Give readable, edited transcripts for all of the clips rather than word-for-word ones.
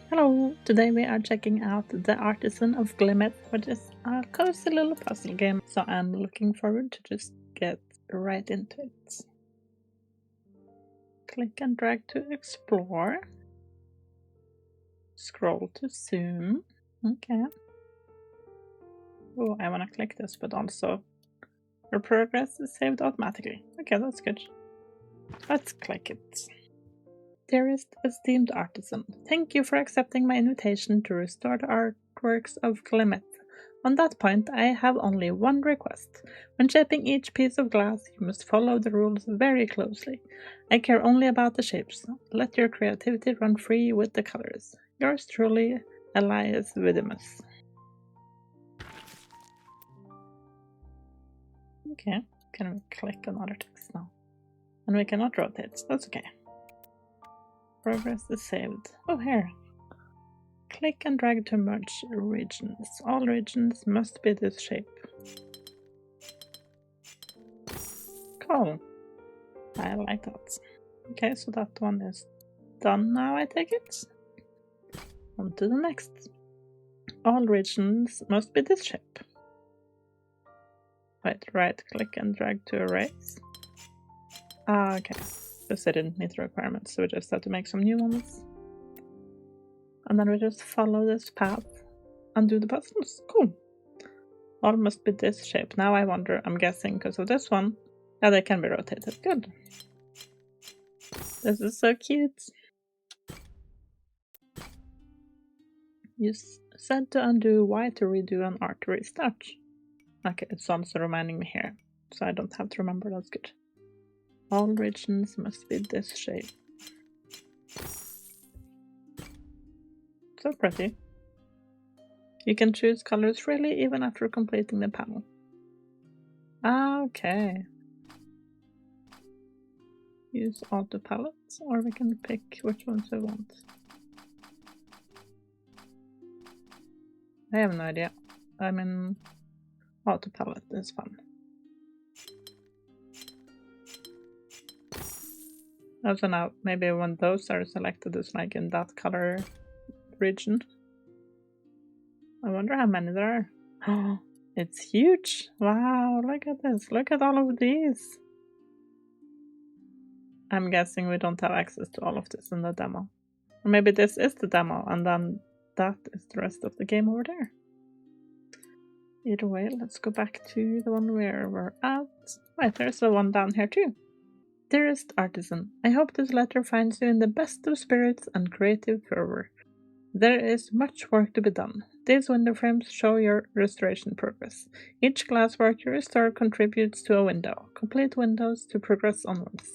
Hello! Today we are checking out the Artisan of Glimmith, which is a cozy little puzzle game, so I'm looking forward to just get right into it. Click and drag to explore. Scroll to zoom. Okay. Oh, I want to click this, but also your progress is saved automatically. Okay, that's good. Let's click it. Dearest esteemed artisan, thank you for accepting my invitation to restore the artworks of Glimmith. On that point, I have only one request. When shaping each piece of glass, you must follow the rules very closely. I care only about the shapes. Let your creativity run free with the colors. Yours truly, Elias Widimus. Okay, can we click on other text now? And we cannot rotate, that's okay. Progress is saved. Oh, here. Click and drag to merge regions. All regions must be this shape. Cool. I like that. Okay, so that one is done now, I take it. On to the next. All regions must be this shape. Wait, right click and drag to erase. Ah, okay. Because I didn't meet the requirements, so we just have to make some new ones. And then we just follow this path and do the puzzles. Cool. All must be this shape. Now I wonder, I'm guessing because of this one. Yeah, they can be rotated. Good. This is so cute. You said to undo Y to redo an art to restart. Okay, it's also reminding me here, so I don't have to remember. That's good. All regions must be this shape. So pretty. You can choose colors freely even after completing the panel. Ah, okay. Use auto palettes, or we can pick which ones we want. I have no idea. I mean, auto palette is fun. Also now, maybe when those are selected, it's like in that color region. I wonder how many there are. Oh, it's huge! Wow, look at this. Look at all of these. I'm guessing we don't have access to all of this in the demo. Or maybe this is the demo, and then that is the rest of the game over there. Either way, let's go back to the one where we're at. Right, there's the one down here too. Dearest Artisan, I hope this letter finds you in the best of spirits and creative fervor. There is much work to be done. These window frames show your restoration progress. Each glasswork you restore contributes to a window. Complete windows to progress onwards.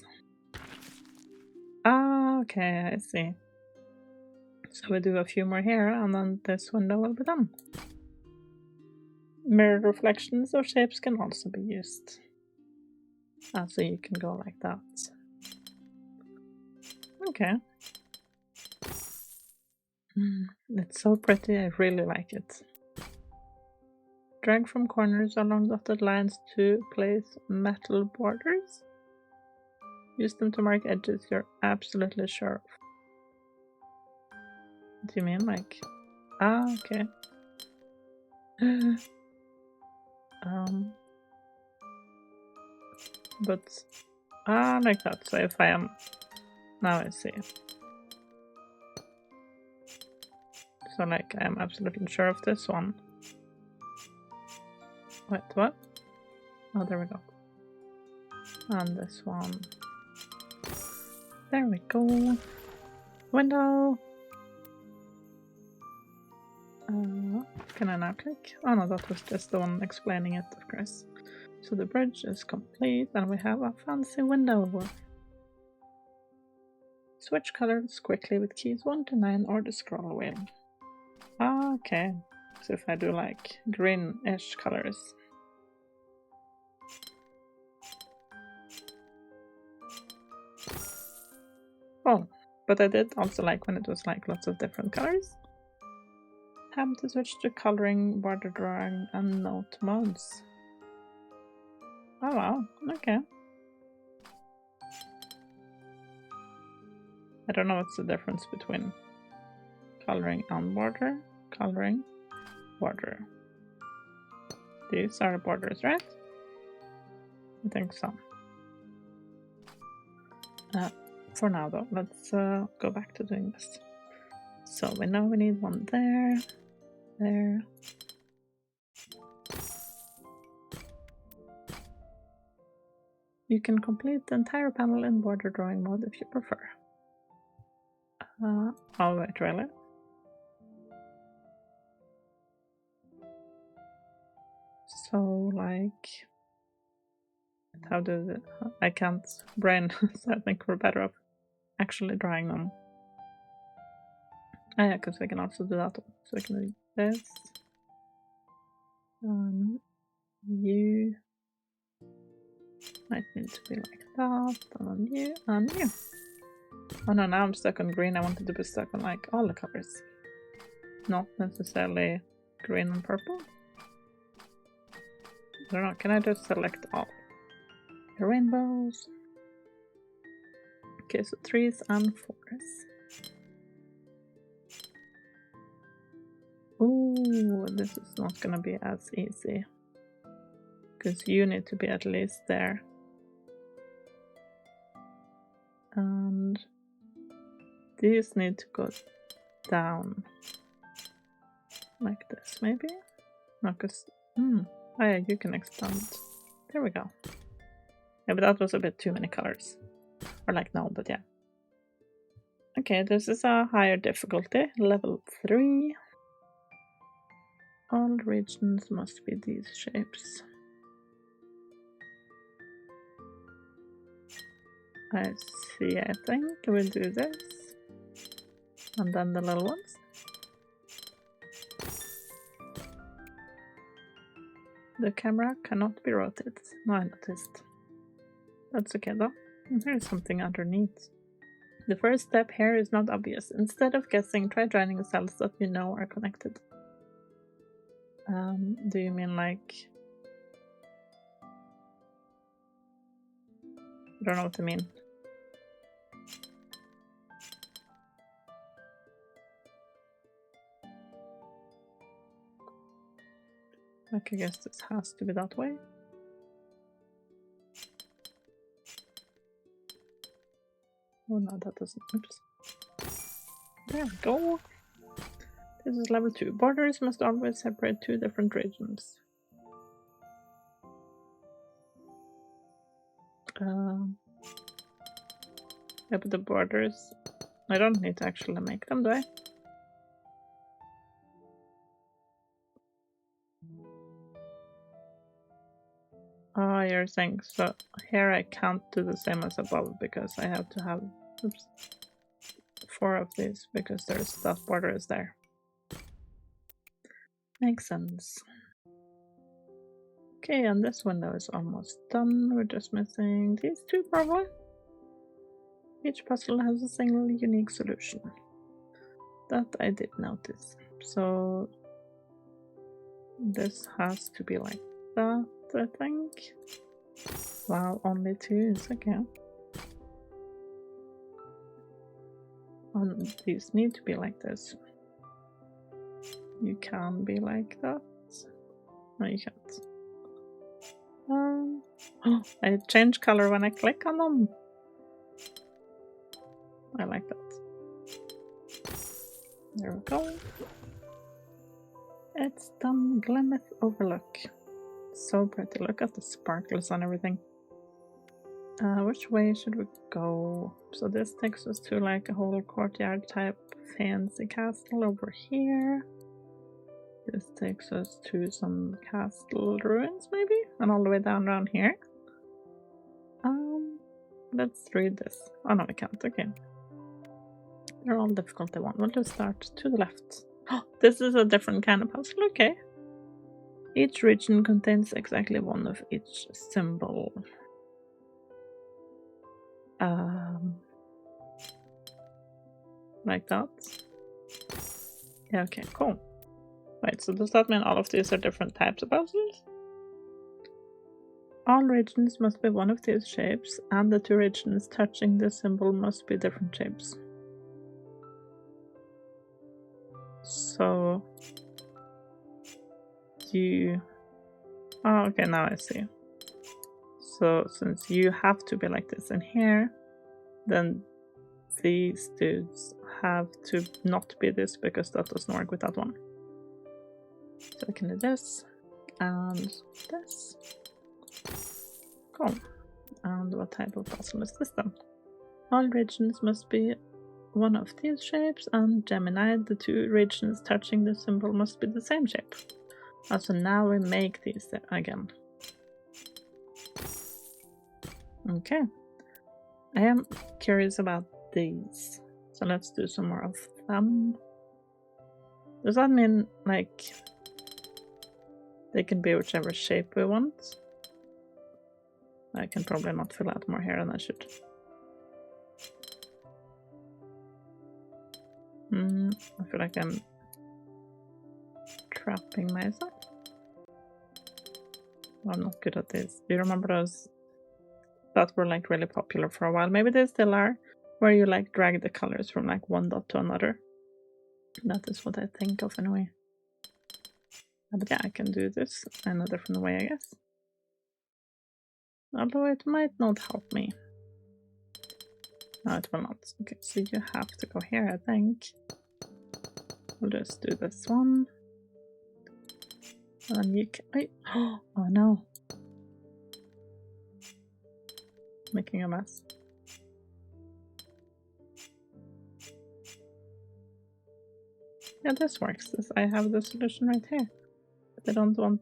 Ah, okay, I see. So we do a few more here, and then this window will be done. Mirror reflections of shapes can also be used. So you can go like that. Okay. It's so pretty, I really like it. Drag from corners along dotted lines to place metal borders. Use them to mark edges you're absolutely sure of. What do you mean, like? Ah, okay. But like that. So if I am, now I see. So like I am absolutely sure of this one. Wait, what? Oh, there we go. And this one. There we go. Window. Can I now click? Oh no, that was just the one explaining it, of course. So the bridge is complete and we have a fancy window. Switch colors quickly with keys 1 to 9 or the scroll wheel. Okay. So if I do like greenish colors. Oh, but I did also like when it was like lots of different colors. Have to switch to coloring, border drawing, and note modes. Oh wow, okay. I don't know what's the difference between coloring on border, coloring, border. These are borders, right? I think so. For now though, let's go back to doing this. So we know we need one there, there. You can complete the entire panel in border drawing mode if you prefer. Oh wait, really? So like, how does it? I can't brain, so I think we're better off actually drawing them. Oh yeah, because we can also do that one. So we can do this. You might need to be like that, and then you, and you. Oh no, now I'm stuck on green. I wanted to be stuck on like all the colors. Not necessarily green and purple. I don't know, can I just select all? The rainbows. Okay, so 3s and 4s. Ooh, this is not gonna be as easy. Because you need to be at least there. And these need to go down. Like this, maybe? No, because... oh yeah, you can expand. There we go. Yeah, but that was a bit too many colors. Or like, no, but yeah. Okay, this is a higher difficulty. Level 3. All regions must be these shapes. I see, I think we'll do this. And then the little ones. The camera cannot be rotated. No, I noticed. That's okay though. There's something underneath. The first step here is not obvious. Instead of guessing, try joining the cells that you know are connected. Do you mean like... I don't know what you mean. Like, I guess this has to be that way. Oh no, that doesn't. Oops. There we go. This is level 2. Borders must always separate 2 different regions. Yeah, but the borders... I don't need to actually make them, do I? Oh, you're saying, so here I can't do the same as above because I have to have 4 of these because there's that border is there. Makes sense. Okay, and this window is almost done. We're just missing these 2 probably. Each puzzle has a single unique solution. That I did notice. So this has to be like that, I think. Wow, only 2 is okay. And these need to be like this. You can be like that. No, you can't. Oh, I change color when I click on them. I like that. There we go. It's done. Glimmith Overlook. So pretty. Look at the sparkles and everything. Which way should we go? So this takes us to like a whole courtyard type fancy castle over here. This takes us to some castle ruins maybe? And all the way down around here. Let's read this. Oh no, we can't. Okay. They're all difficulty 1. We'll just start to the left. Oh, this is a different kind of puzzle. Okay. Each region contains exactly 1 of each symbol. Like that. Yeah, okay, cool. Wait, so does that mean all of these are different types of puzzles? All regions must be 1 of these shapes, and the 2 regions touching the symbol must be different shapes. So you... Oh, okay, now I see. So since you have to be like this in here, then these dudes have to not be this because that doesn't work with that one. So I can do this and this. Cool. And what type of puzzle is this then? All regions must be one of these shapes, and Gemini, the two regions touching the symbol must be the same shape. Also, now we make these again. Okay. I am curious about these. So let's do some more of them. Does that mean, like, they can be whichever shape we want? I can probably not fill out more here than I should. I feel like I'm trapping myself. I'm not good at this. Do you remember those that were like really popular for a while? Maybe they still are, where you like drag the colors from like one dot to another. That is what I think of anyway. But yeah, I can do this in a different way, I guess. Although it might not help me. No, it will not. Okay, so you have to go here, I think. We'll just do this one. And then you can... Oh no. Making a mess. Yeah, this works. I have the solution right here. But I don't want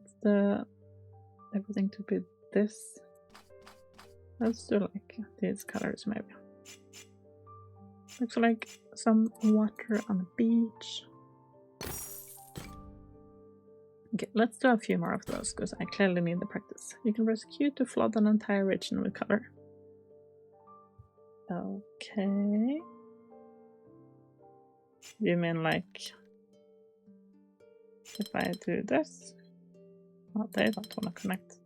everything to be this. Let's do like these colors maybe. Looks like some water on a beach. Okay, let's do a few more of those because I clearly need the practice. You can press Q to flood an entire region with color. Okay. You mean like if I do this? Oh, they don't want to connect.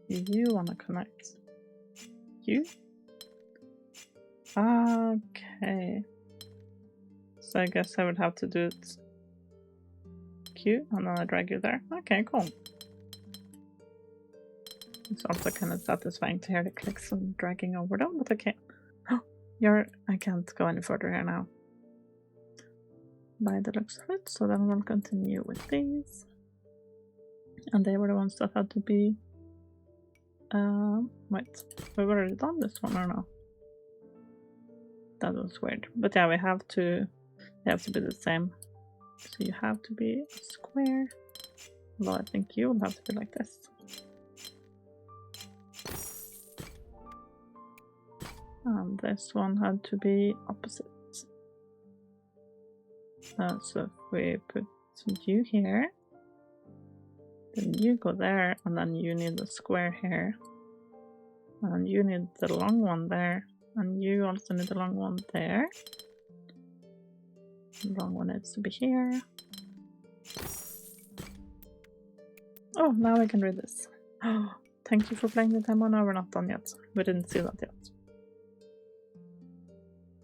You want to connect. You? Okay. So I guess I would have to do it Q and then I drag you there. Okay, cool. It's also kind of satisfying to hear the clicks and dragging over them, but okay. Oh, I can't go any further here now. By the looks of it, so then we'll continue with these. And they were the ones that had to be... wait, we've already done this one or no? That was weird. But yeah, they have to be the same. So you have to be a square. Well, I think you will have to be like this. And this one had to be opposite. So if we put you here, then you go there, and then you need a square here. And you need the long one there. And you also need the long one there. The long one needs to be here. Oh, now I can read this. Oh, thank you for playing the demo. No, we're not done yet. We didn't see that yet.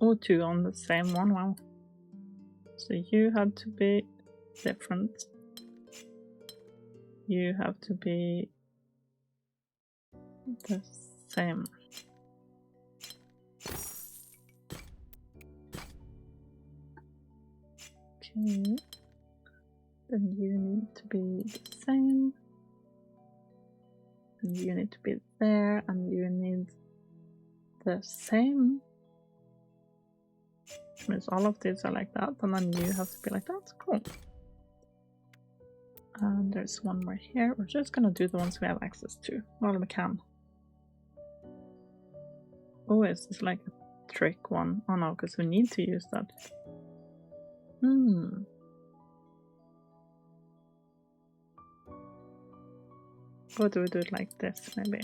Oh, two on the same one. Wow. So you had to be different. You have to be the same. Okay. Then you need to be the same. And you need to be there, and you need the same. Which means all of these are like that, and then you have to be like that. Cool. And there's one more here. We're just gonna do the ones we have access to while we can. Oh, is this like a trick one? Oh no, because we need to use that. Or do we do it like this, maybe?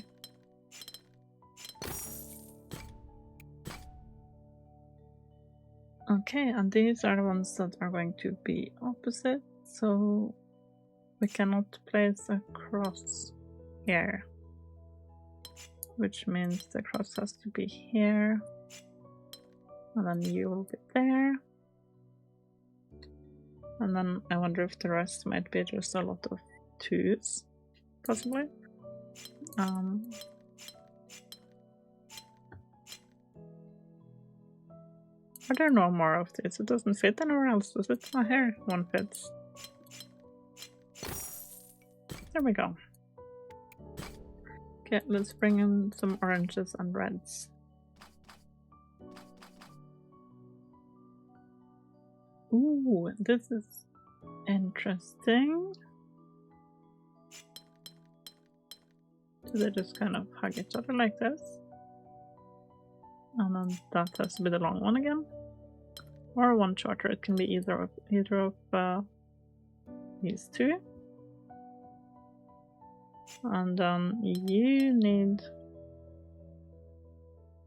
Okay, and these are the ones that are going to be opposite, so we cannot place a cross here. Which means the cross has to be here. And then you will be there. And then I wonder if the rest might be just a lot of 2s, possibly. Are there no more of these? It doesn't fit anywhere else, does it? Oh, here one fits. There we go. Okay, let's bring in some oranges and reds. Ooh, this is interesting. So they just kind of hug each other like this. And then that has to be the long one again. Or one shorter, it can be either of these two. And then you need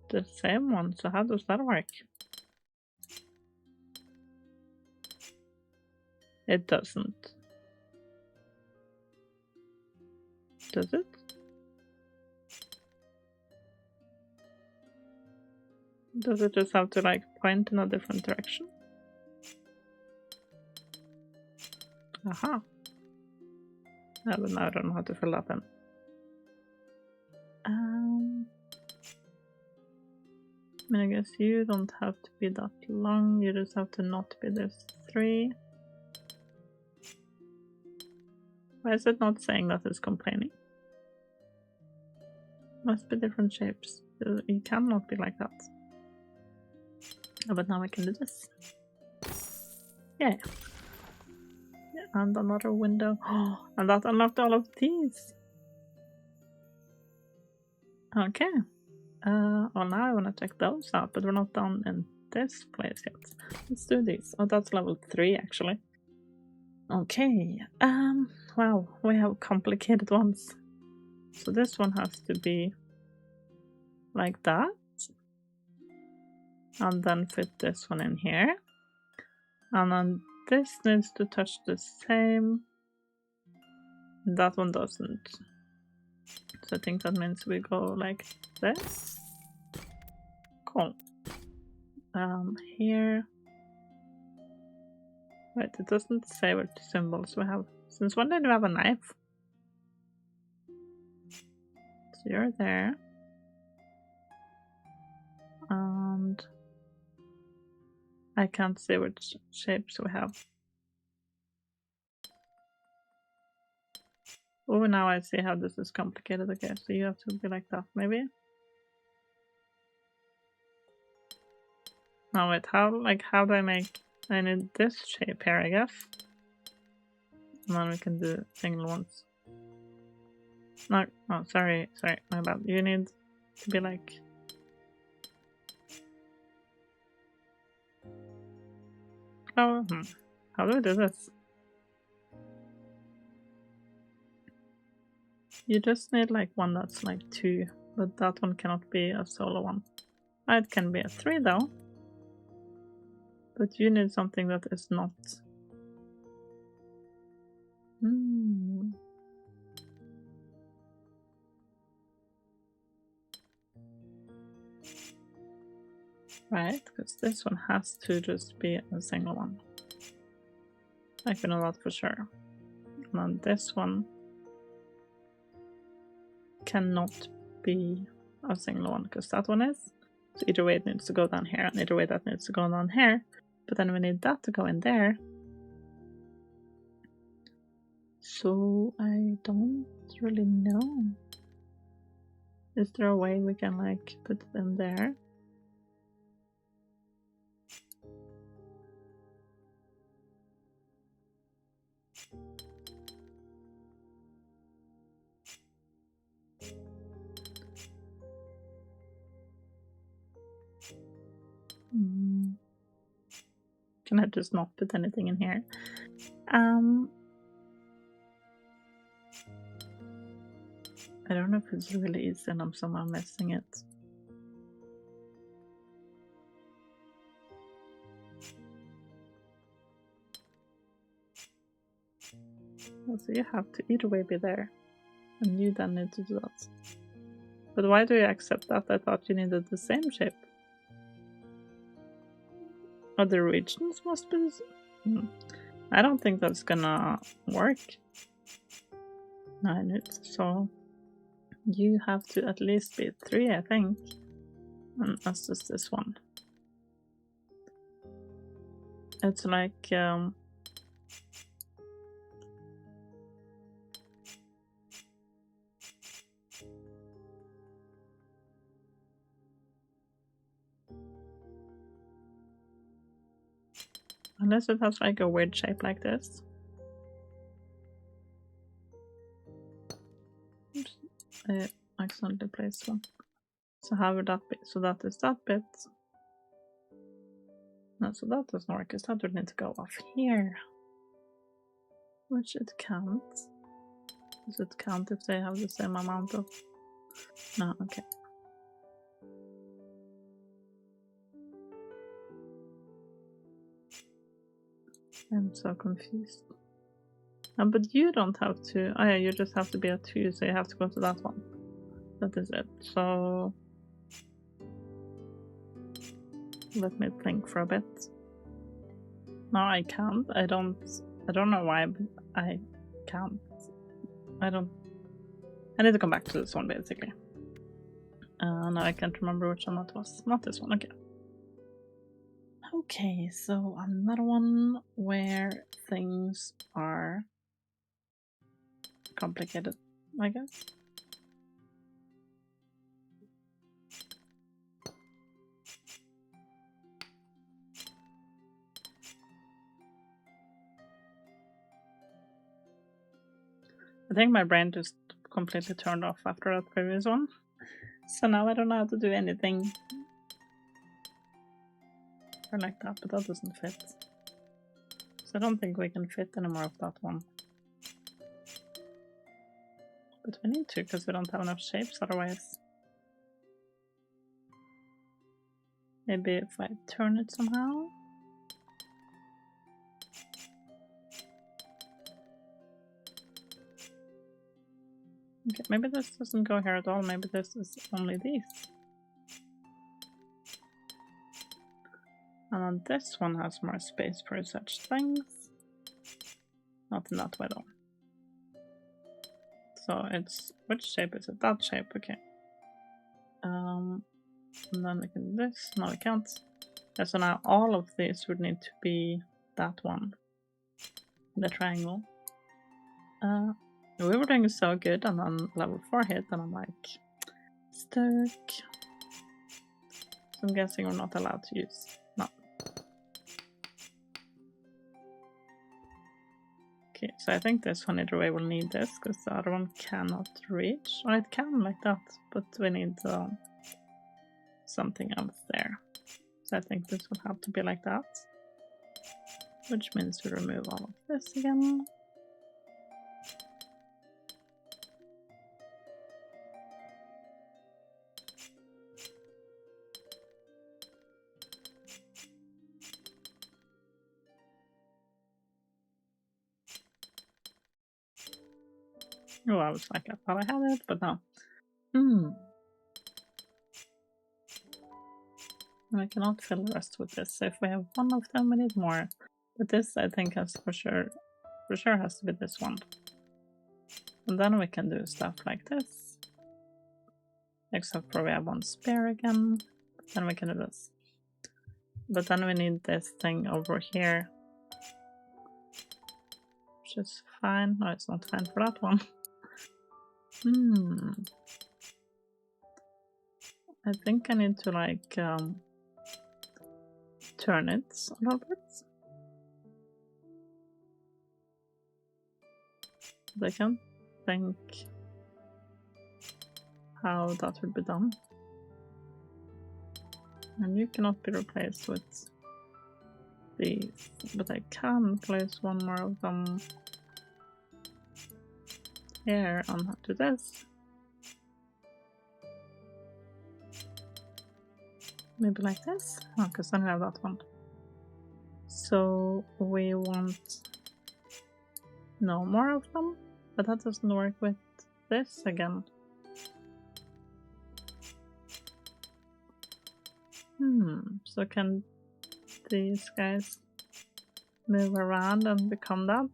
the same one, so how does that work? It doesn't. Does it? Does it just have to like point in a different direction? Aha. Yeah, but now I don't know how to fill that in. I mean, I guess you don't have to be that long, you just have to not be this 3. Why is it not saying that it's complaining? Must be different shapes. You cannot be like that. Oh, but now I can do this. Yeah. And another window. Oh, and that unlocked all of these. Okay. Well, now I want to check those out, but we're not done in this place yet. Let's do these. Oh, that's level 3 actually. Okay. Wow, we have complicated ones. So this one has to be like that. And then fit this one in here. And then this needs to touch the same. That one doesn't. So I think that means we go like this. Cool. Here. Wait, it doesn't say what symbols we have. Since when did we have a knife? So you're there. And I can't see which shapes we have. Oh, now I see how this is complicated. Okay, so you have to be like that, maybe? No, wait, how do I make... I need this shape here, I guess. And then we can do single ones. No, oh, sorry, my bad. You need to be like... Oh, how do we do this? You just need like one that's like 2, but that one cannot be a solo one. It can be a 3 though. But you need something that is not... Right, because this one has to just be a single one. I can know that for sure. And then this one cannot be a single one, because that one is. So either way it needs to go down here, and either way that needs to go down here. But then we need that to go in there. So I don't really know. Is there a way we can like put it in there? Can I just not put anything in here? I don't know if it's really easy and I'm somehow missing it. So you have to either way be there, and you then need to do that. But why do you accept that? I thought you needed the same shape. Other regions must be the same. I don't think that's gonna work. 9, so you have to at least be 3, I think. And that's just this one. It's like unless it has like a weird shape like this. Oops, I accidentally placed one. So how would that be? So that is that bit. No, so that doesn't work, because that would need to go off here. Which it can't. Does it count if they have the same amount of... No, okay. I'm so confused. But you don't have to... Oh yeah, you just have to be at 2, so you have to go to that one. That is it. So... let me think for a bit. No, I can't. I don't know why, but I can't. I need to come back to this one, basically. Now I can't remember which one that was. Not this one, okay. Okay, so another one where things are complicated, I guess. I think my brain just completely turned off after that previous one. So now I don't know how to do anything. Or like that, but that doesn't fit. So I don't think we can fit any more of that one. But we need to, because we don't have enough shapes otherwise. Maybe if I turn it somehow. Okay, maybe this doesn't go here at all. Maybe this is only these. And then this one has more space for such things. Not in that way though. So it's, which shape is it? That shape, okay. And then we can do this. No, we can't. Yeah, so now all of these would need to be that one. The triangle. We were doing so good, and then level 4 hit, and I'm like, stuck. So I'm guessing we're not allowed to use. No. Okay, so I think this one either way will need this, because the other one cannot reach. Or it can like that, but we need something else there. So I think this will have to be like that. Which means we remove all of this again. Oh, I was like, I thought I had it, but no. I cannot fill the rest with this. So if we have one of them, we need more. But this, I think, has for sure has to be this one. And then we can do stuff like this. Except for we have one spare again. Then we can do this. But then we need this thing over here. Which is fine. No, it's not fine for that one. I think I need to like turn it a little bit. But I can't think how that would be done. And you cannot be replaced with these, but I can place one more of them here and do this. Maybe like this? Oh, because then I have that one. So we want no more of them, but that doesn't work with this again. So can these guys move around and become that.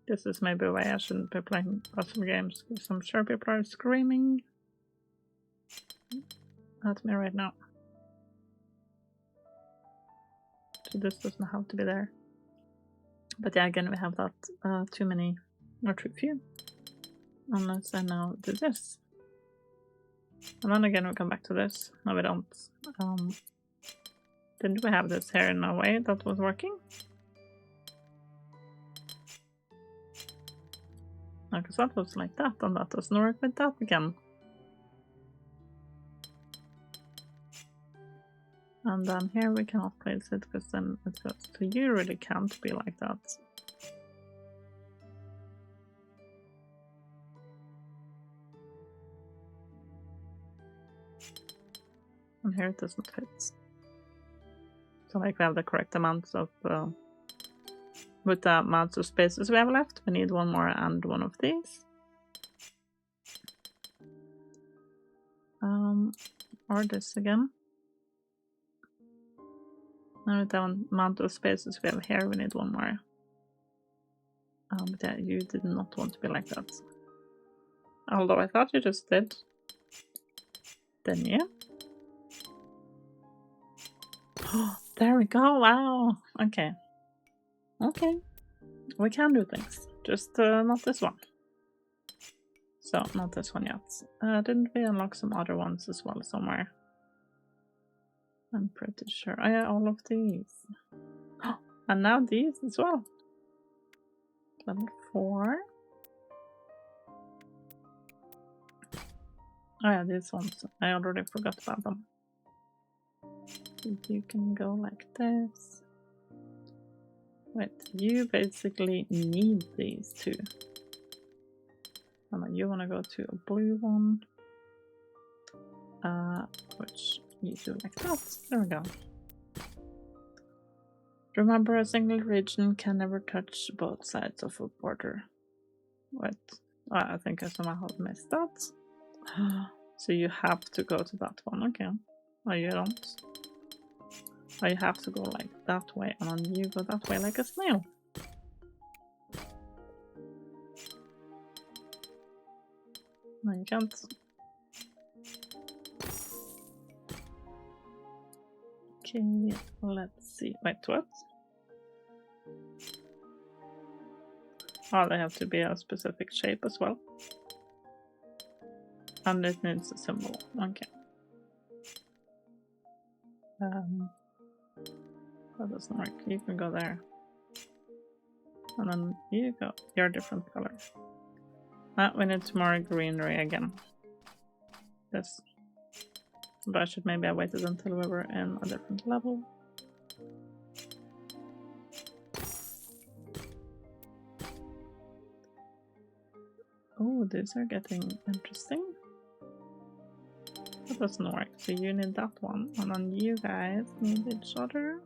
This is maybe why I shouldn't be playing puzzle games, because I'm sure people are screaming at me right now. So this doesn't have to be there. But yeah, again, we have that too many, or too few. Unless I now do this. And then again we come back to this. No, we don't. Didn't we have this here in a way that was working? No, because that was like that, and that doesn't work with that again. And then here we cannot place it, because then it goes to you really can't be like that. And here it doesn't fit. So like we have the correct amounts of with the amounts of spaces we have left, we need one more and one of these. Or this again. Now with the amount of spaces we have here, we need one more. But yeah, you did not want to be like that. Although I thought you just did. Didn't you? There we go, wow! Okay. Okay. We can do things. Just not this one. So, not this one yet. Didn't we unlock some other ones as well somewhere? I'm pretty sure. Oh yeah, all of these. And now these as well. Level 4. Oh yeah, these ones. I already forgot about them. You can go like this. Wait, you basically need these two. And then you want to go to a blue one. Which you do like that. There we go. Remember, a single region can never touch both sides of a border. Wait, I think I somehow missed that. So you have to go to that one, okay. Oh, you don't? Oh, you have to go like that way, and then you go that way like a snail. No, you can't. Okay, let's see. Wait, what? Oh, they have to be a specific shape as well. And it needs a symbol. Okay. That doesn't work. You can go there. And then you go. You're a different color. We need some more greenery again. This. But I should maybe have waited until we were in a different level. Oh, these are getting interesting. That doesn't work. So you need that one. And then you guys need each other.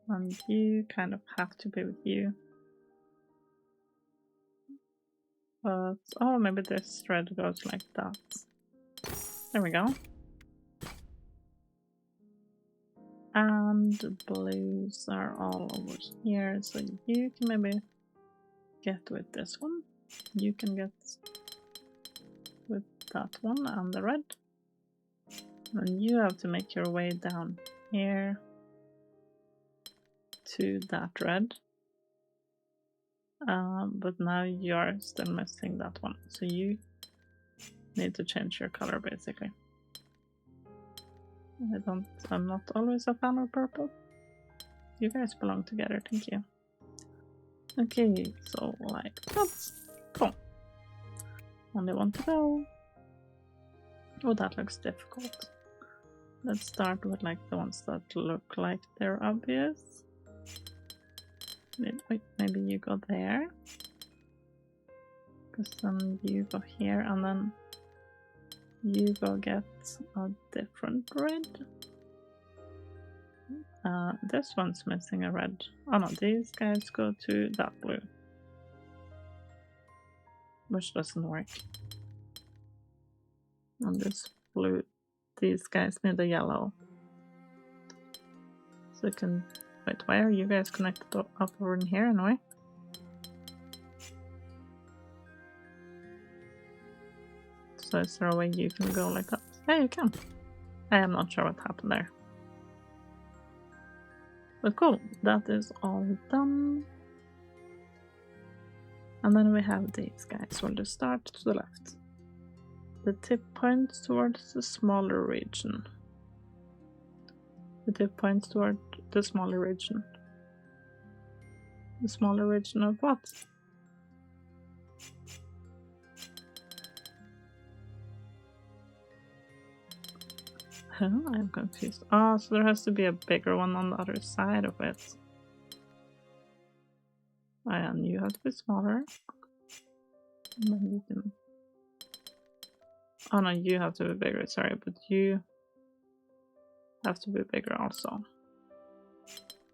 And you kind of have to be with you. But, oh, maybe this thread goes like that. There we go. And the blues are all over here, so you can maybe get with this one. You can get with that one and the red. And you have to make your way down here to that red. But now you're still missing that one, so you need to change your color basically. I'm not always a fan of purple. You guys belong together, thank you. Okay, so like that. Cool. Only one to go. Oh, that looks difficult. Let's start with like the ones that look like they're obvious. Wait, maybe you go there. Because then you go here and then you go get a different red. This one's missing a red. Oh no, these guys go to that blue. which doesn't work. And this blue, these guys need a yellow. So you can, wait, why are you guys connected up over in here anyway? So is there a way you can go like that? Yeah, you can. I am not sure what happened there. But cool, that is all done. And then we have these guys. We'll just start to the left. The tip points towards the smaller region. The tip points toward the smaller region. The smaller region of what? Huh? I'm confused. Oh, so there has to be a bigger one on the other side of it. And you have to be smaller. And then you can... Oh no, you have to be bigger, sorry, but you have to be bigger also.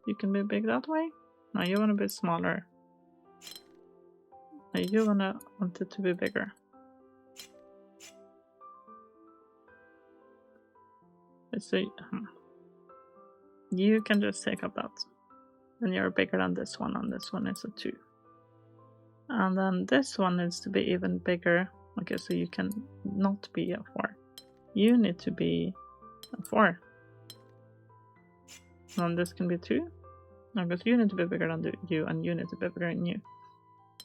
You can be big that way? No, you want to be smaller. No, you want it to be bigger. So you can just take up that. Then you're bigger than this one, and this one is a 2. And then this one needs to be even bigger. Okay, so you can not be a 4. You need to be a 4. And this can be 2. No, because you need to be bigger than you, and you need to be bigger than you.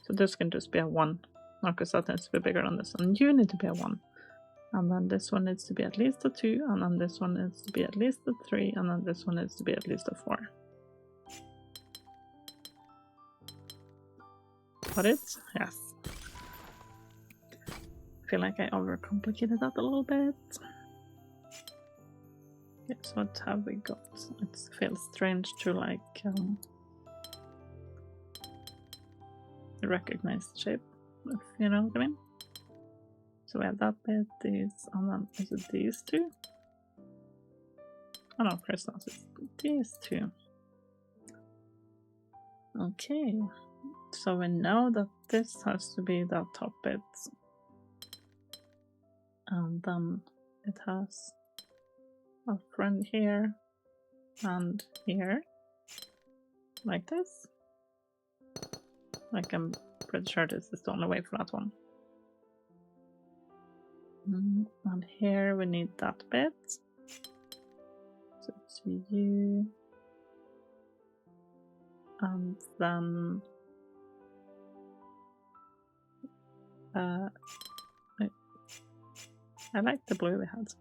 So this can just be a 1. No, because that needs to be bigger than this, and you need to be a 1. And then this one needs to be at least a 2, and then this one needs to be at least a 3, and then this one needs to be at least a 4. Got it? Yes. I feel like I overcomplicated that a little bit. Yes, what have we got? It feels strange to like recognize the shape, if you know what I mean. So we have that bit, these, and then is it these 2? Oh no, of course not, it's these 2. Okay, so we know that this has to be that top bit. And then it has a friend here and here, like this. Like I'm pretty sure this is the only way for that one. And here we need that bit. So it's you. And then I like the blue we had.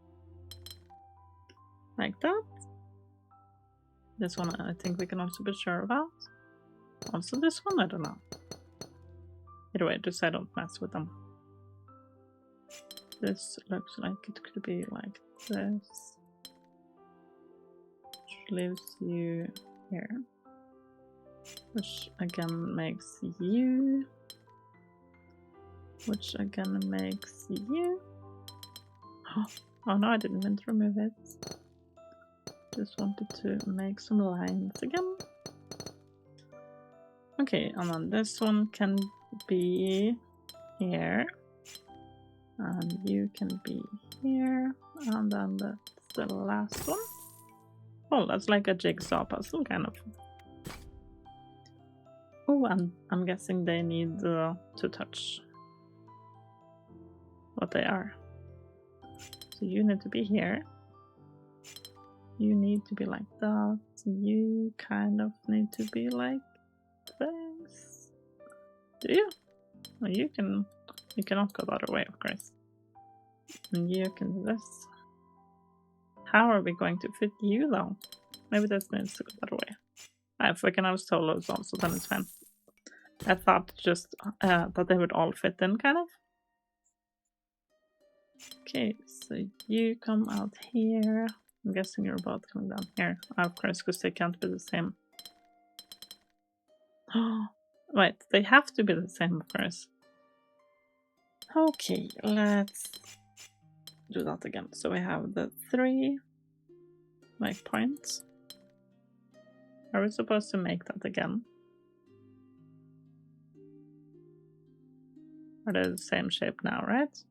Like that. This one I think we can also be sure about. Also this one, I don't know. Either way, just I don't mess with them. This looks like it could be like this. Which leaves you here. Which again makes you. Which again makes you. Oh no, I didn't mean to remove it. Just wanted to make some lines again. Okay, and then this one can be here. And you can be here. And then that's the last one. Oh, that's like a jigsaw puzzle, kind of. Oh, and I'm guessing they need to touch what they are. So you need to be here. You need to be like that. You kind of need to be like this. Do you? Well, you cannot go the other way, of course. And you can do this. How are we going to fit you though? Maybe this needs to go the other way. If we can have solos also, then it's fine. I thought just that they would all fit in, kind of. Okay, so you come out here. I'm guessing you're both coming down here. Of course, because they can't be the same. Oh, wait, they have to be the same, of course. Okay, let's do that again. So we have the 3 like points. Are we supposed to make that again? Are they the same shape now, right?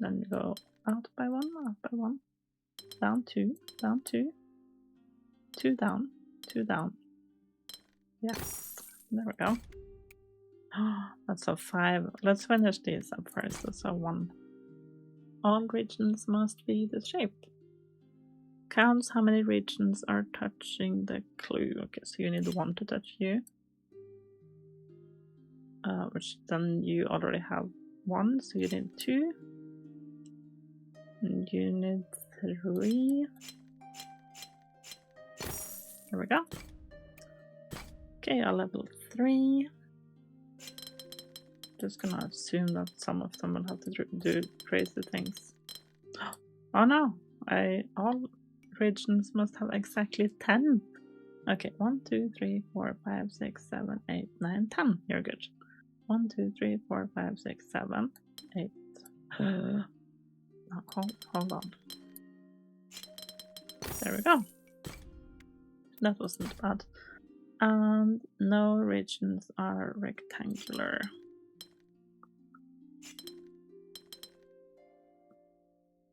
Then you go out by 1, out by 1. Down 2, down 2. 2 down, 2 down. Yes, there we go. That's a 5. Let's finish these up first. That's a 1. All regions must be the shape. Counts how many regions are touching the clue. Okay, so you need 1 to touch you. Which then you already have 1, so you need 2. And you need 3. There we go. Okay, I'll level 3. Just gonna assume that some of them will have to do crazy things. Oh no! All regions must have exactly 10. Okay, 1, 2, 3, 4, 5, 6, 7, 8, 9, 10. You're good. 1, 2, 3, 4, 5, 6, 7, 8. Hold on. There we go. That wasn't bad. And no regions are rectangular.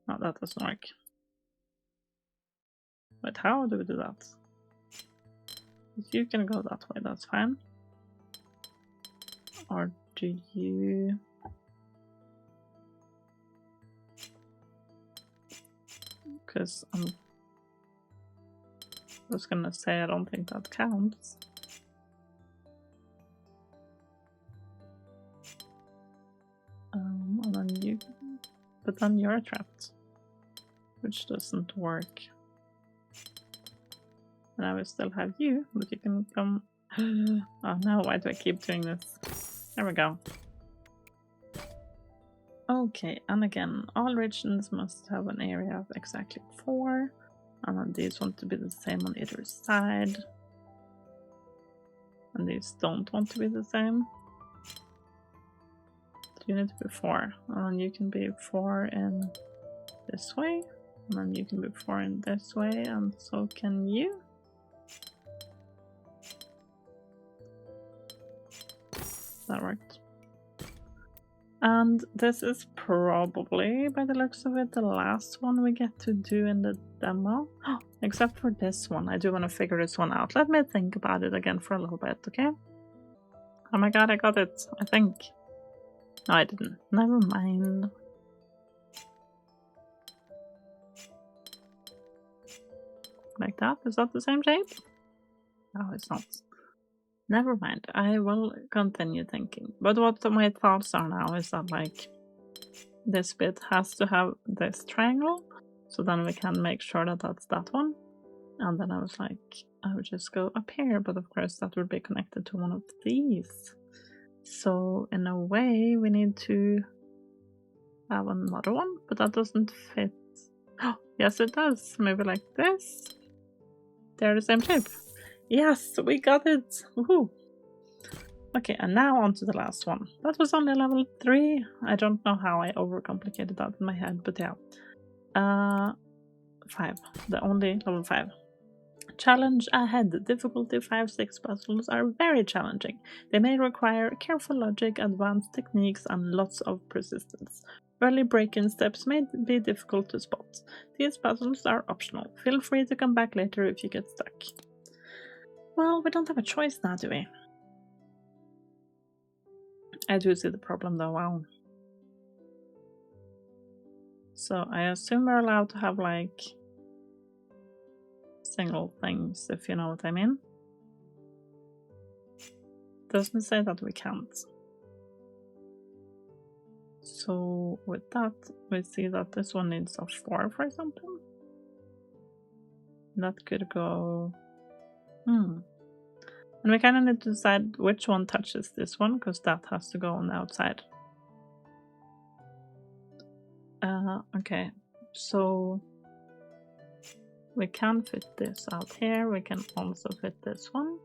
No, that doesn't work. But how do we do that? You can go that way, that's fine. Or do you... Because I'm just gonna say I don't think that counts. And then you... But then you're trapped. Which doesn't work. And I will still have you, but you can come... Oh no, why do I keep doing this? There we go. Okay, and again, all regions must have an area of exactly 4. And then these want to be the same on either side. And these don't want to be the same. So you need to be 4. And then you can be 4 in this way. And then you can be 4 in this way, and so can you. That worked. And this is probably, by the looks of it, the last one we get to do in the demo. Except for this one. I do want to figure this one out. Let me think about it again for a little bit, okay? Oh my god, I got it, I think. No, I didn't. Never mind. Like that? Is that the same shape? No, it's not. Never mind, I will continue thinking. But what my thoughts are now is that, like, this bit has to have this triangle, so then we can make sure that that's that one. And then I was like, I would just go up here, but of course that would be connected to one of these. So in a way, we need to have another one, but that doesn't fit. Oh, yes it does. Maybe like this. They're the same shape. Yes, we got it! Woohoo! Okay, and now on to the last one. That was only level 3. I don't know how I overcomplicated that in my head, but yeah. 5. The only level 5. Challenge ahead. Difficulty 5-6 puzzles are very challenging. They may require careful logic, advanced techniques, and lots of persistence. Early break-in steps may be difficult to spot. These puzzles are optional. Feel free to come back later if you get stuck. Well, we don't have a choice now, do we? I do see the problem though, wow. So I assume we're allowed to have like single things, if you know what I mean. Doesn't say that we can't. So with that, we see that this one needs a 4 for example. That could go... And we kind of need to decide which one touches this one, because that has to go on the outside. Okay, so we can fit this out here. We can also fit this one.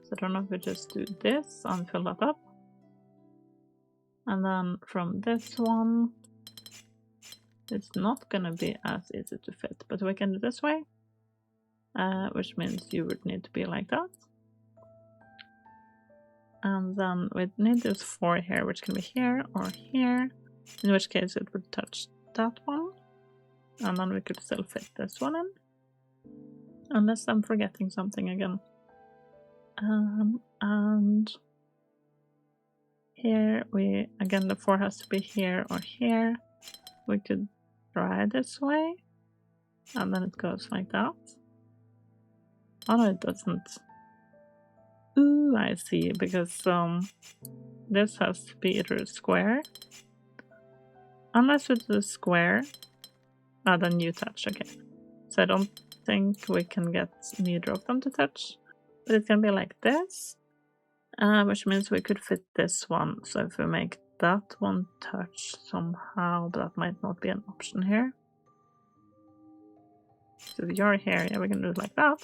So I don't know if we just do this and fill that up. And then from this one, it's not gonna be as easy to fit, but we can do this way, which means you would need to be like that. And then we need those 4 here, which can be here or here. In which case it would touch that one. And then we could still fit this one in. Unless I'm forgetting something again. And here we, again the 4 has to be here or here. We could try this way. And then it goes like that. Oh no, it doesn't. Ooh, I see, because this has to be either a square. Unless it's a square, then you touch, okay. So I don't think we can get neither of them to touch. But it can be like this, which means we could fit this one. So if we make that one touch somehow, but that might not be an option here. So if you're here, yeah, we can do it like that.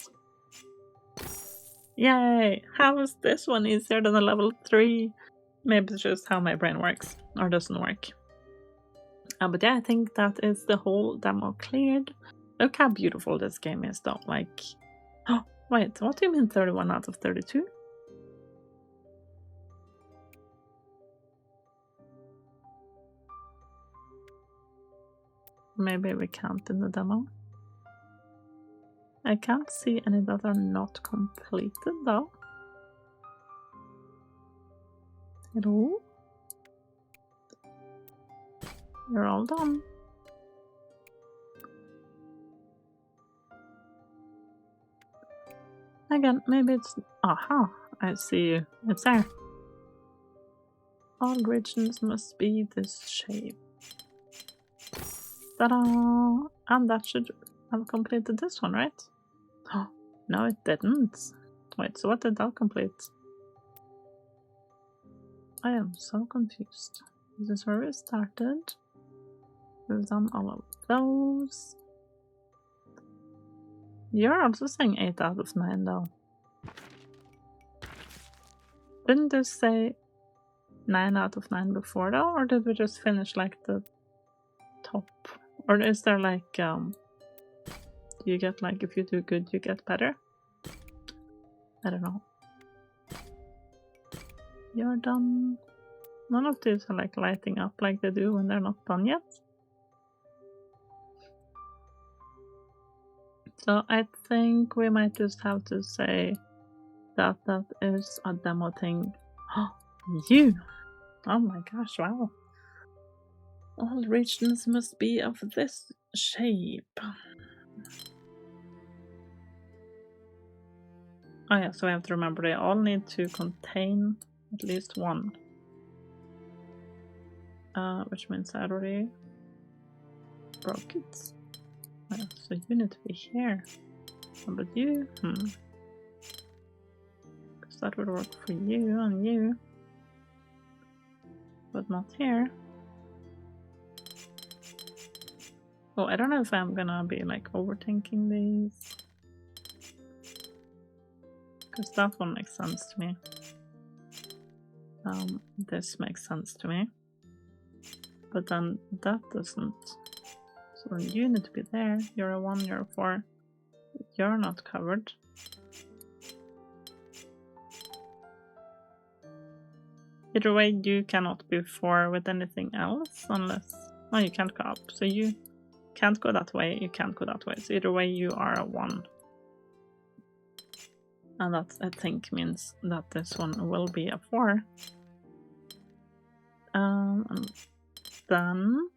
Yay! How is this one easier than a level 3? Maybe it's just how my brain works, or doesn't work. But yeah, I think that is the whole demo cleared. Look how beautiful this game is though, like... Oh, wait, what do you mean 31 out of 32? Maybe we can't in the demo. I can't see any that are not completed though. Hello? You're all done. Again, maybe it's... Aha! I see you. It's there. All regions must be this shape. Ta-da! And that should have completed this one, right? Oh, no, it didn't. Wait, so what did that complete? I am so confused. This is where we started. We've done all of those. You're also saying 8 out of 9 though. Didn't you say 9 out of 9 before though? Or did we just finish like the top? Or is there like, you get like, if you do good, you get better? I don't know. You're done. None of these are like lighting up like they do when they're not done yet. So I think we might just have to say that that is a demo thing. Oh, you! Oh my gosh, wow. All regions must be of this shape. Oh yeah, so we have to remember they all need to contain at least one. Which means I already broke it. Oh, so you need to be here. But you? Because that would work for you and you. But not here. Oh, I don't know if I'm gonna be like overthinking these. Because that one makes sense to me. This makes sense to me. But then that doesn't. So then you need to be there. You're a 1, you're a 4. You're not covered. Either way, you cannot be 4 with anything else unless... Oh, you can't go up. So you can't go that way, you can't go that way. So either way, you are a 1. And that, I think, means that this one will be a 4. And then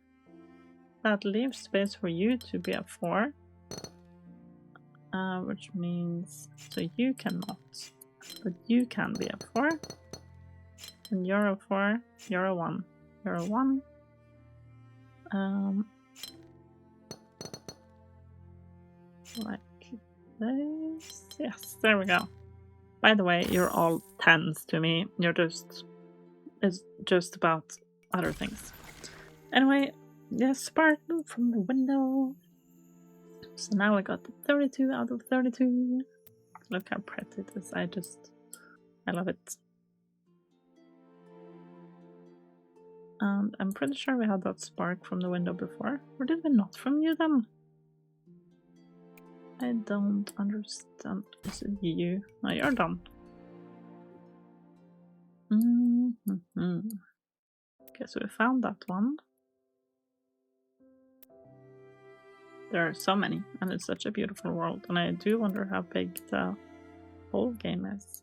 that leaves space for you to be a 4. Which means... So you cannot. But you can be a 4. And you're a 4, you're a 1. You're a 1. Like this. Yes, there we go. By the way, you're all 10s to me. You're just... It's just about other things. Anyway, yes, Spartan from the window. So now I got 32 out of 32. Look how pretty it is. I love it. And I'm pretty sure we had that spark from the window before. Or did we not from you then? I don't understand. Is it you? No, you're done. Okay, so we found that one. There are so many, and it's such a beautiful world, and I do wonder how big the whole game is.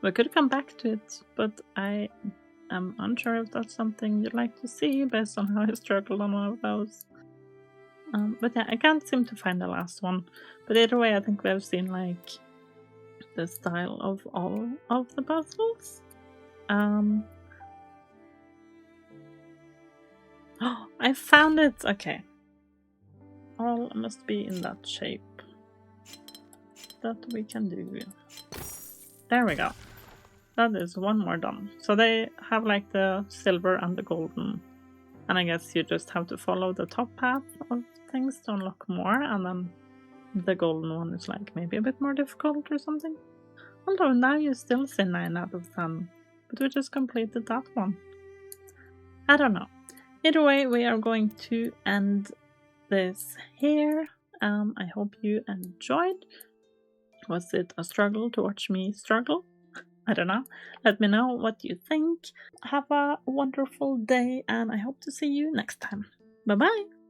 We could come back to it, but I am unsure if that's something you'd like to see based on how I struggled on one of those. But yeah, I can't seem to find the last one. But either way, I think we have seen like the style of all of the puzzles. Oh, I found it! Okay. All must be in that shape. That we can do. There we go. That is one more done. So they have like the silver and the golden. And I guess you just have to follow the top path of things to unlock more. And then the golden one is like maybe a bit more difficult or something. Although now you still say 9 out of 10. But we just completed that one. I don't know. Either way, we are going to end this here. I hope you enjoyed. Was it a struggle to watch me struggle? I don't know. Let me know what you think. Have a wonderful day, and I hope to see you next time. Bye bye!